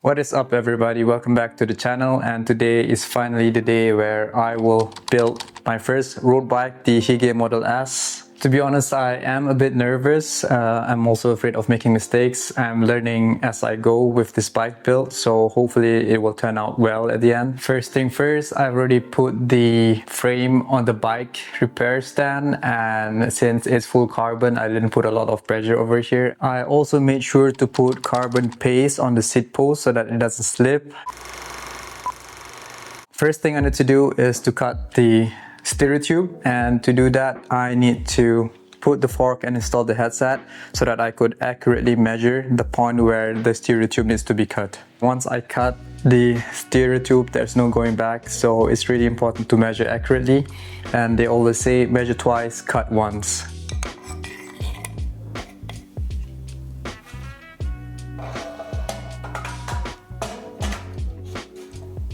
What is up everybody, welcome back to the channel, and today is finally the day where I will build my first road bike, the Hige Model S. To be honest, I am a bit nervous. I'm also afraid of making mistakes. I'm learning as I go with this bike build, so hopefully it will turn out well at the end. First thing first, I've already put the frame on the bike repair stand, and since it's full carbon, I didn't put a lot of pressure over here. I also made sure to put carbon paste on the seat post so that it doesn't slip. First thing I need to do is to cut the stereo tube, and to do that I need to put the fork and install the headset so that I could accurately measure the point where the stereo tube needs to be cut. Once I cut the stereo tube, there's no going back, so it's really important to measure accurately, and they always say measure twice, cut once.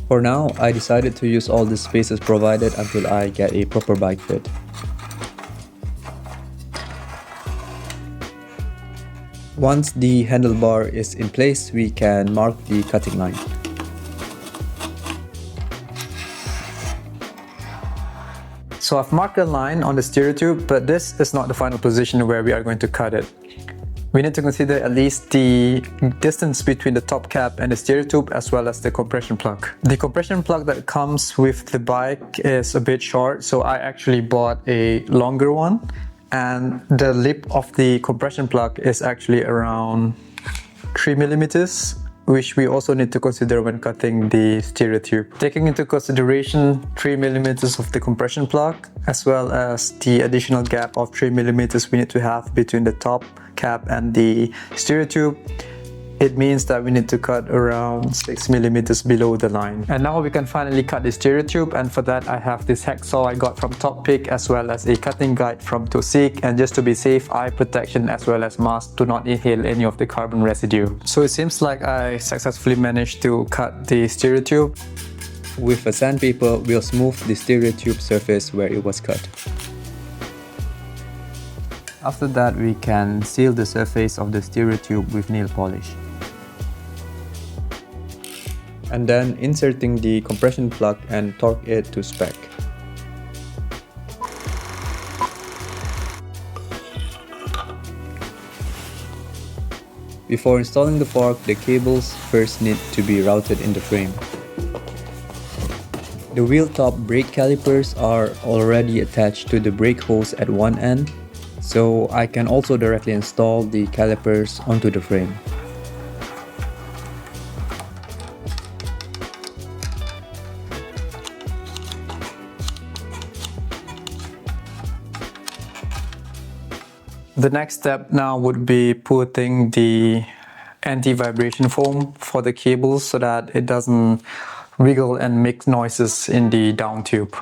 For now, I decided to use all the spaces provided until I get a proper bike fit. Once the handlebar is in place, we can mark the cutting line. So I've marked a line on the stereo tube, but this is not the final position where we are going to cut it. We need to consider at least the distance between the top cap and the stereo tube, as well as the compression plug. The compression plug that comes with the bike is a bit short, so I actually bought a longer one, and the lip of the compression plug is actually around 3mm, which we also need to consider when cutting the stereo tube. Taking into consideration 3mm of the compression plug, as well as the additional gap of 3mm we need to have between the top cap and the stereo tube, it means that we need to cut around 6mm below the line. And now we can finally cut the stereo tube, and for that I have this hacksaw I got from Top Pick, as well as a cutting guide from Tosik, and just to be safe, eye protection as well as mask to not inhale any of the carbon residue. So it seems like I successfully managed to cut the stereo tube. With a sandpaper, we'll smooth the stereo tube surface where it was cut. After that, we can seal the surface of the stereo tube with nail polish. And then inserting the compression plug and torque it to spec. Before installing the fork, the cables first need to be routed in the frame. The wheel top brake calipers are already attached to the brake hose at one end, so I can also directly install the calipers onto the frame. The next step now would be putting the anti-vibration foam for the cables so that it doesn't wiggle and make noises in the down tube.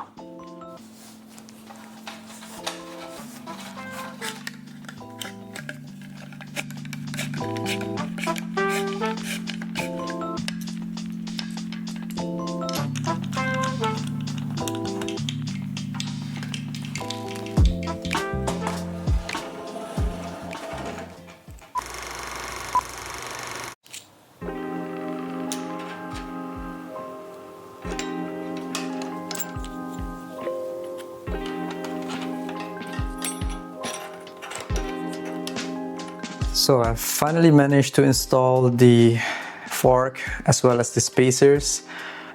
So I finally managed to install the fork as well as the spacers.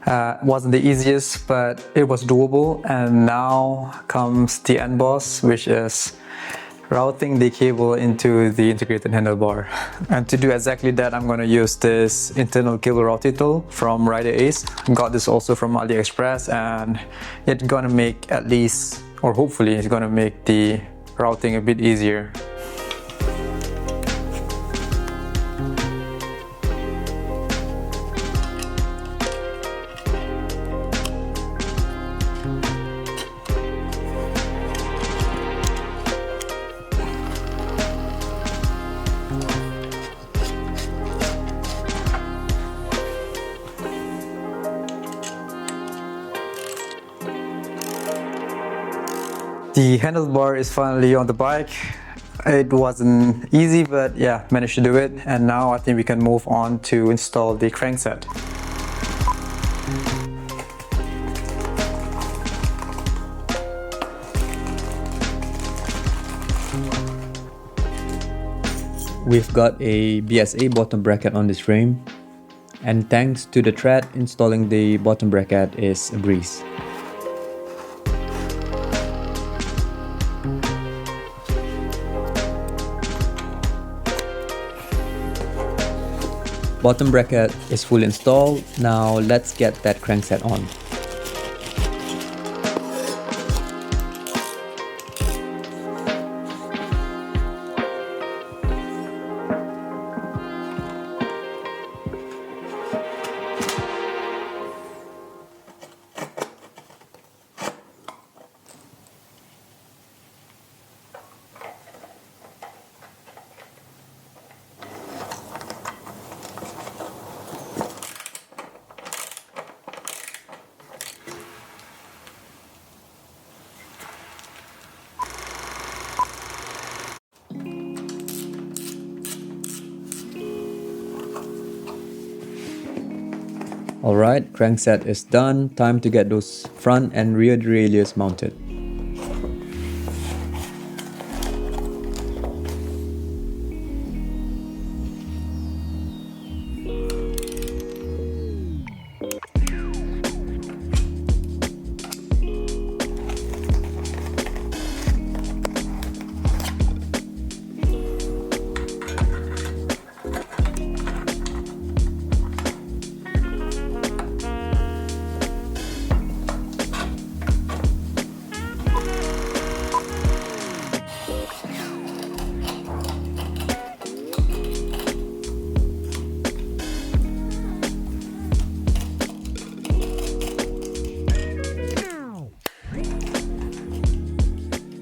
It wasn't the easiest, but it was doable. And now comes the end boss, which is routing the cable into the integrated handlebar. And to do exactly that, I'm going to use this internal cable routing tool from Rider Ace. Got this also from AliExpress, and it's going to make at least, or hopefully it's going to make the routing a bit easier. The handlebar is finally on the bike. It wasn't easy, but yeah, managed to do it. And now I think we can move on to install the crankset. We've got a BSA bottom bracket on this frame, and thanks to the thread, installing the bottom bracket is a breeze. Bottom bracket is fully installed. Now let's get that crankset on. Alright, crankset is done. Time to get those front and rear derailleurs mounted.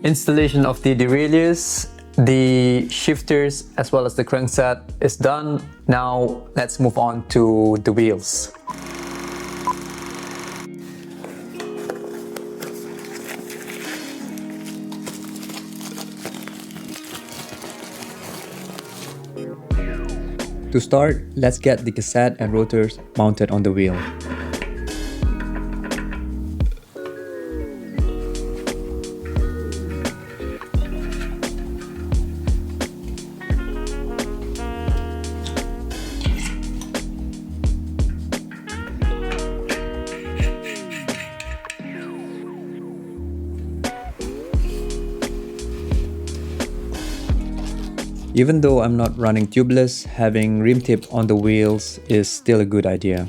Installation of the derailleurs, the shifters, as well as the crankset is done. Now let's move on to the wheels. To start, let's get the cassette and rotors mounted on the wheel. Even though I'm not running tubeless, having rim tip on the wheels is still a good idea.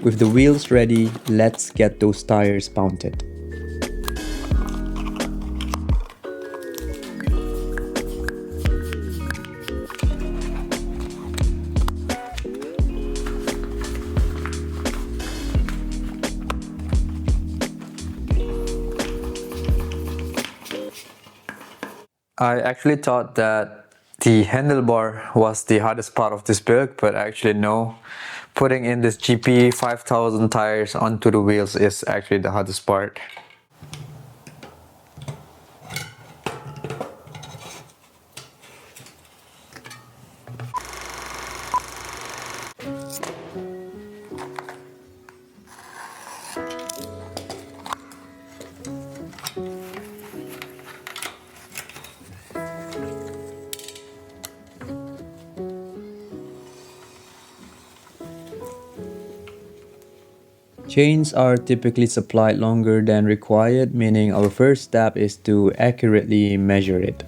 With the wheels ready, let's get those tires mounted. I actually thought that the handlebar was the hardest part of this build, but actually no. Putting in this GP 5000 tires onto the wheels is actually the hardest part. Chains are typically supplied longer than required, meaning our first step is to accurately measure it.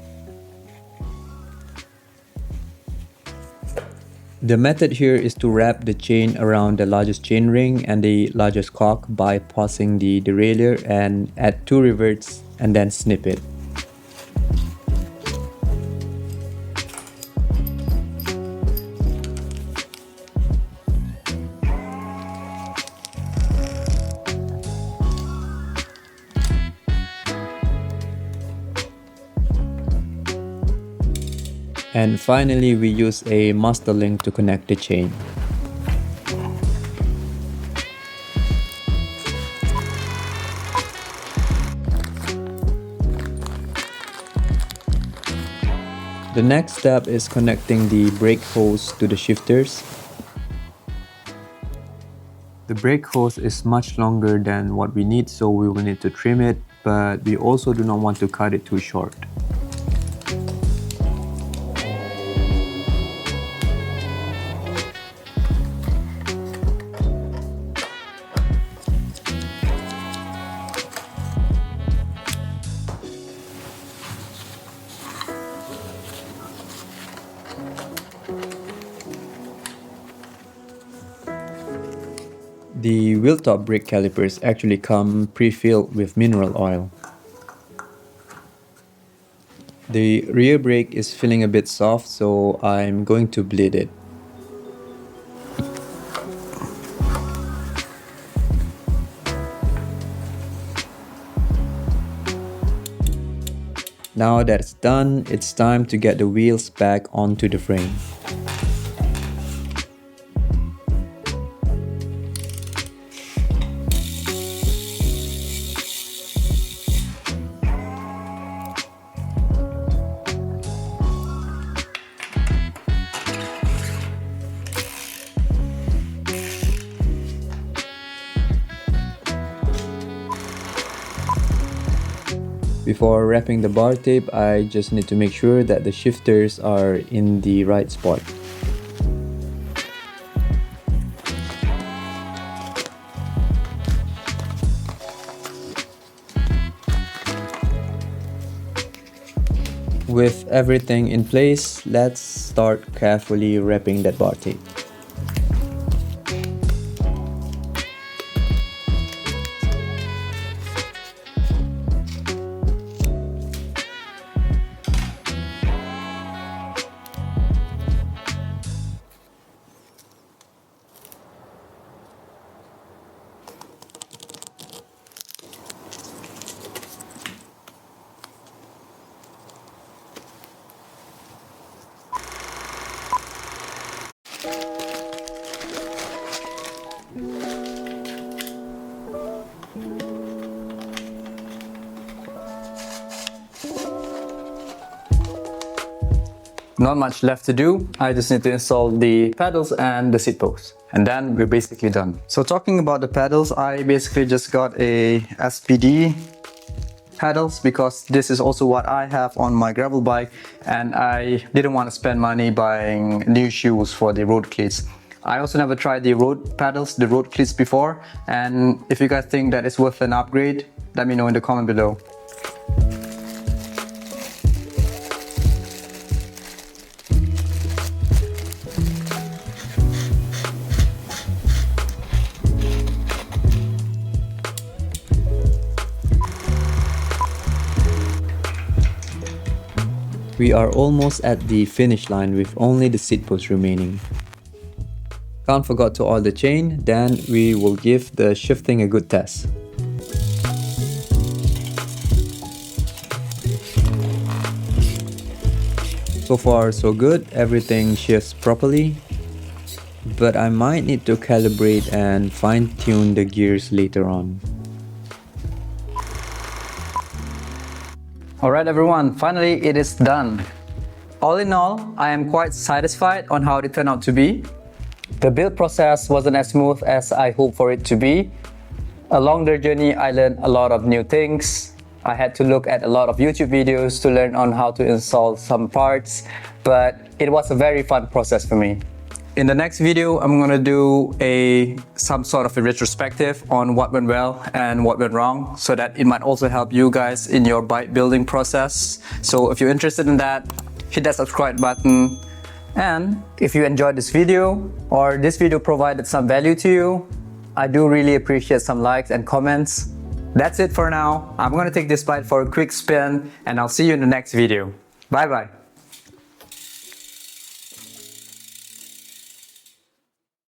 The method here is to wrap the chain around the largest chain ring and the largest cock by passing the derailleur and add 2 rivets and then snip it. And finally, we use a master link to connect the chain. The next step is connecting the brake hose to the shifters. The brake hose is much longer than what we need, so we will need to trim it, but we also do not want to cut it too short. The wheel top brake calipers actually come pre-filled with mineral oil. The rear brake is feeling a bit soft, so I'm going to bleed it. Now that it's done, it's time to get the wheels back onto the frame. Before wrapping the bar tape, I just need to make sure that the shifters are in the right spot. With everything in place, let's start carefully wrapping that bar tape. Not much left to do. I just need to install the pedals and the seat post, and then we're basically done. So talking about the pedals, I basically just got a SPD pedals because this is also what I have on my gravel bike, and I didn't want to spend money buying new shoes for the road cleats. I also never tried the road pedals, the road cleats before, and if you guys think that it's worth an upgrade, let me know in the comment below. We are almost at the finish line with only the seat post remaining. Can't forget to oil the chain, then we will give the shifting a good test. So far so good, everything shifts properly, but I might need to calibrate and fine-tune the gears later on. Alright everyone, finally it is done. All in all, I am quite satisfied on how it turned out to be. The build process wasn't as smooth as I hoped for it to be. Along the journey, I learned a lot of new things. I had to look at a lot of YouTube videos to learn on how to install some parts, but it was a very fun process for me. In the next video, I'm gonna do some sort of a retrospective on what went well and what went wrong, so that it might also help you guys in your bike building process. So if you're interested in that, hit that subscribe button. And if you enjoyed this video or this video provided some value to you, I do really appreciate some likes and comments. That's it for now. I'm gonna take this bike for a quick spin and I'll see you in the next video. Bye bye.